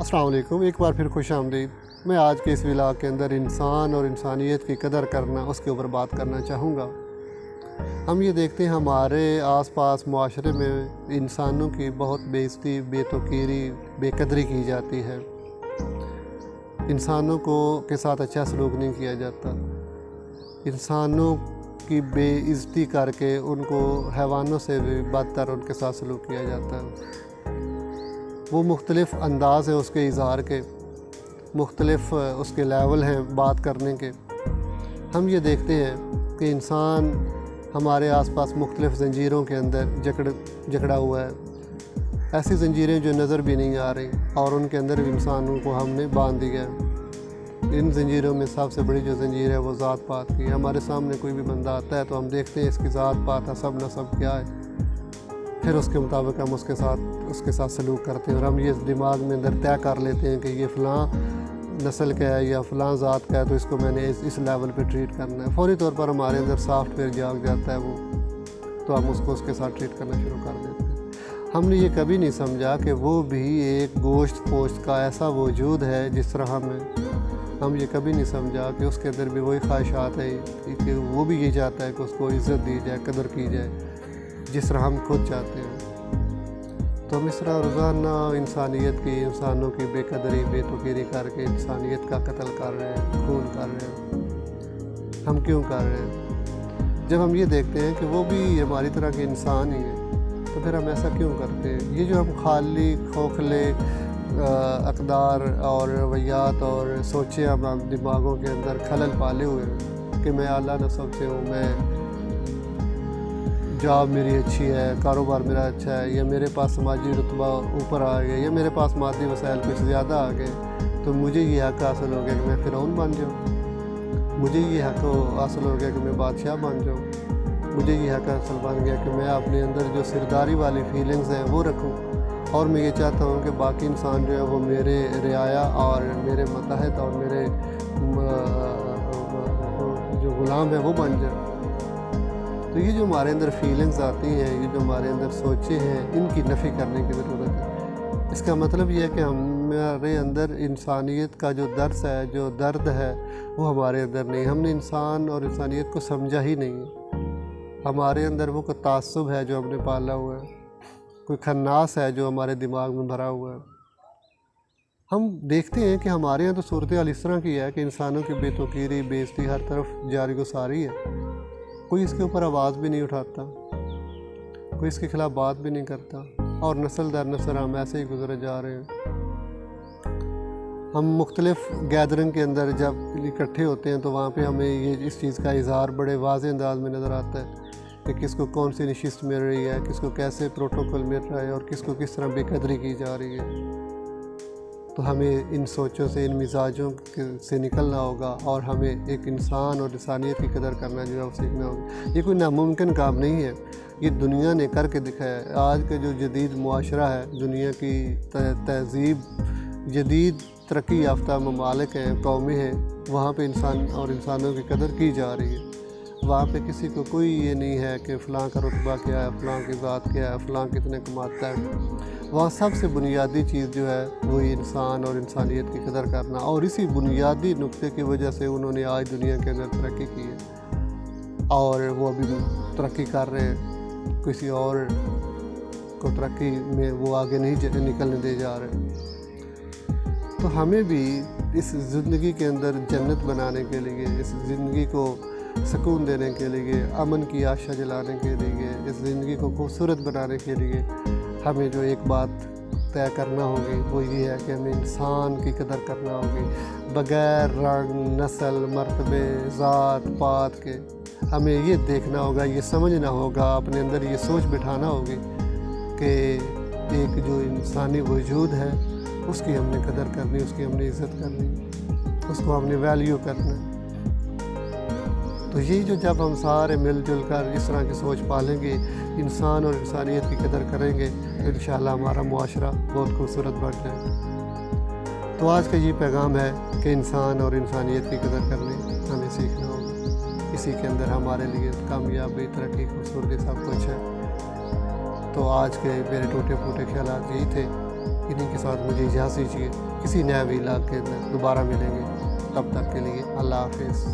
السلام علیکم، ایک بار پھر خوش آمدید۔ میں آج کے اس ولاگ کے اندر انسان اور انسانیت کی قدر کرنا اس کے اوپر بات کرنا چاہوں گا۔ ہم یہ دیکھتے ہیں ہمارے آس پاس معاشرے میں انسانوں کی بہت بے عزتی، بے توقیری، بے قدری کی جاتی ہے۔ انسانوں کے ساتھ اچھا سلوک نہیں کیا جاتا۔ انسانوں کی بے عزتی کر کے ان کو حیوانوں سے بھی بدتر ان کے ساتھ سلوک کیا جاتا ہے۔ وہ مختلف انداز ہیں اس کے اظہار کے، مختلف اس کے لیول ہیں بات کرنے کے۔ ہم یہ دیکھتے ہیں کہ انسان ہمارے آس پاس مختلف زنجیروں کے اندر جکڑا ہوا ہے، ایسی زنجیریں جو نظر بھی نہیں آ رہی، اور ان کے اندر بھی انسانوں کو ہم نے باندھ دیا ہے۔ ان زنجیروں میں سب سے بڑی جو زنجیر ہے وہ ذات پات کی ہے۔ ہمارے سامنے کوئی بھی بندہ آتا ہے تو ہم دیکھتے ہیں اس کی ذات پات حسب نسب کیا ہے، پھر اس کے مطابق ہم اس کے ساتھ سلوک کرتے ہیں، اور ہم یہ دماغ میں اندر طے کر لیتے ہیں کہ یہ فلاں نسل کا ہے یا فلاں ذات کا ہے تو اس کو میں نے اس لیول پہ ٹریٹ کرنا ہے۔ فوری طور پر ہمارے اندر سافٹ ویئر جاگ جاتا ہے وہ، تو ہم اس کے ساتھ ٹریٹ کرنا شروع کر دیتے ہیں۔ ہم نے یہ کبھی نہیں سمجھا کہ وہ بھی ایک گوشت پوشت کا ایسا وجود ہے جس طرح ہم یہ کبھی نہیں سمجھا کہ اس کے اندر بھی وہی خواہشات ہے کہ وہ بھی یہ چاہتا ہے کہ اس کو عزت دی جائے، قدر کی جائے، جس طرح ہم خود چاہتے ہیں۔ تو ہم اس طرح روزانہ انسانوں کی بے قدری، بے توقیری کر کے انسانیت کا قتل کر رہے ہیں، خون کر رہے ہیں۔ ہم کیوں کر رہے ہیں؟ جب ہم یہ دیکھتے ہیں کہ وہ بھی ہماری طرح کے انسان ہی ہیں، تو پھر ہم ایسا کیوں کرتے ہیں؟ یہ جو ہم خالی کھوکھلے اقدار اور رویات اور سوچیں ہم دماغوں کے اندر خلل پالے ہوئے ہیں کہ میں اعلیٰ نسب سے ہوں، میں جاب میری اچھی ہے، کاروبار میرا اچھا ہے، یا میرے پاس سماجی رتبہ اوپر آ گیا، یا میرے پاس مادی وسائل کچھ زیادہ آ گئے، تو مجھے یہ حق حاصل ہو گیا کہ میں فرعون بن جاؤں، مجھے یہ حق حاصل ہو گیا کہ میں بادشاہ بن جاؤں، مجھے یہ حق حاصل بن گیا کہ میں اپنے اندر جو سرداری والی فیلنگز ہیں وہ رکھوں، اور میں یہ چاہتا ہوں کہ باقی انسان جو ہے وہ میرے رعایا اور میرے ماتحت اور میرے جو غلام ہیں وہ بن جائیں۔ تو یہ جو ہمارے اندر فیلنگز آتی ہیں، یہ جو ہمارے اندر سوچیں ہیں، ان کی نفی کرنے کی ضرورت ہے۔ اس کا مطلب یہ ہے کہ ہمارے اندر انسانیت کا جو درس ہے، جو درد ہے، وہ ہمارے اندر نہیں۔ ہم نے انسان اور انسانیت کو سمجھا ہی نہیں ہے۔ ہمارے اندر وہ کوئی تعصب ہے جو ہم نے پالا ہوا ہے، کوئی خناس ہے جو ہمارے دماغ میں بھرا ہوا ہے۔ ہم دیکھتے ہیں کہ ہمارے یہاں تو صورتحال اس طرح کی ہے کہ انسانوں کی بے توقیری، بے عزتی ہر طرف جاری و ساری ہے۔ کوئی اس کے اوپر آواز بھی نہیں اٹھاتا، کوئی اس کے خلاف بات بھی نہیں کرتا، اور نسل در نسل ہم ایسے ہی گزرے جا رہے ہیں۔ ہم مختلف گیدرنگ کے اندر جب اکٹھے ہوتے ہیں تو وہاں پہ ہمیں اس چیز کا اظہار بڑے واضح انداز میں نظر آتا ہے کہ کس کو کون سی نشست مل رہی ہے، کس کو کیسے پروٹوکول مل رہا ہے، اور کس کو کس طرح بے قدری کی جا رہی ہے۔ تو ہمیں ان سوچوں سے، ان مزاجوں سے نکلنا ہوگا، اور ہمیں ایک انسان اور انسانیت کی قدر کرنا جو ہے وہ سیکھنا ہوگا۔ یہ کوئی ناممکن کام نہیں ہے، یہ دنیا نے کر کے دکھایا ہے۔ آج کا جو جدید معاشرہ ہے، دنیا کی تہذیب، جدید ترقی یافتہ ممالک ہیں، قومیں ہیں، وہاں پہ انسان اور انسانوں کی قدر کی جا رہی ہے۔ وہاں پہ کسی کو کوئی یہ نہیں ہے کہ فلاں کا رتبہ کیا ہے، فلاں کی ذات کیا ہے، فلاں کتنے کماتا ہے۔ وہاں سب سے بنیادی چیز جو ہے وہی انسان اور انسانیت کی قدر کرنا، اور اسی بنیادی نقطے کی وجہ سے انہوں نے آج دنیا کے اندر ترقی کی ہے، اور وہ ابھی ترقی کر رہے ہیں۔ کسی اور کو ترقی میں وہ آگے نہیں نکلنے دے جا رہے۔ تو ہمیں بھی اس زندگی کے اندر جنت بنانے کے لیے، اس زندگی کو سکون دینے کے لیے، امن کی آشا جلانے کے لیے، اس زندگی کو خوبصورت بنانے کے لیے ہمیں جو ایک بات طے کرنا ہوگی وہ یہ ہے کہ ہمیں انسان کی قدر کرنا ہوگی، بغیر رنگ، نسل، مرتبے، ذات پات کے۔ ہمیں یہ دیکھنا ہوگا، یہ سمجھنا ہوگا، اپنے اندر یہ سوچ بٹھانا ہوگی کہ ایک جو انسانی وجود ہے اس کی ہم نے قدر کرنی، اس کی ہم نے عزت کرنی، اس کو ہم نے ویلیو کرنا۔ تو یہی جو جب ہم سارے مل جل کر اس طرح کی سوچ پالیں گے، انسان اور انسانیت کی قدر کریں گے، تو انشاءاللہ ہمارا معاشرہ بہت خوبصورت بن جائے گا۔ تو آج کا یہ پیغام ہے کہ انسان اور انسانیت کی قدر کرنے ہمیں سیکھنا ہوگا۔ اسی کے اندر ہمارے لیے کامیابی، ترقی، خوبصورتی سب کچھ ہے۔ تو آج کے میرے ٹوٹے پھوٹے خیالات یہی تھے۔ انہیں کے ساتھ مجھے اجازت دیجیے، کسی نئے ویلاگ کے اندر دوبارہ ملیں گے، تب تک کے لیے اللہ حافظ۔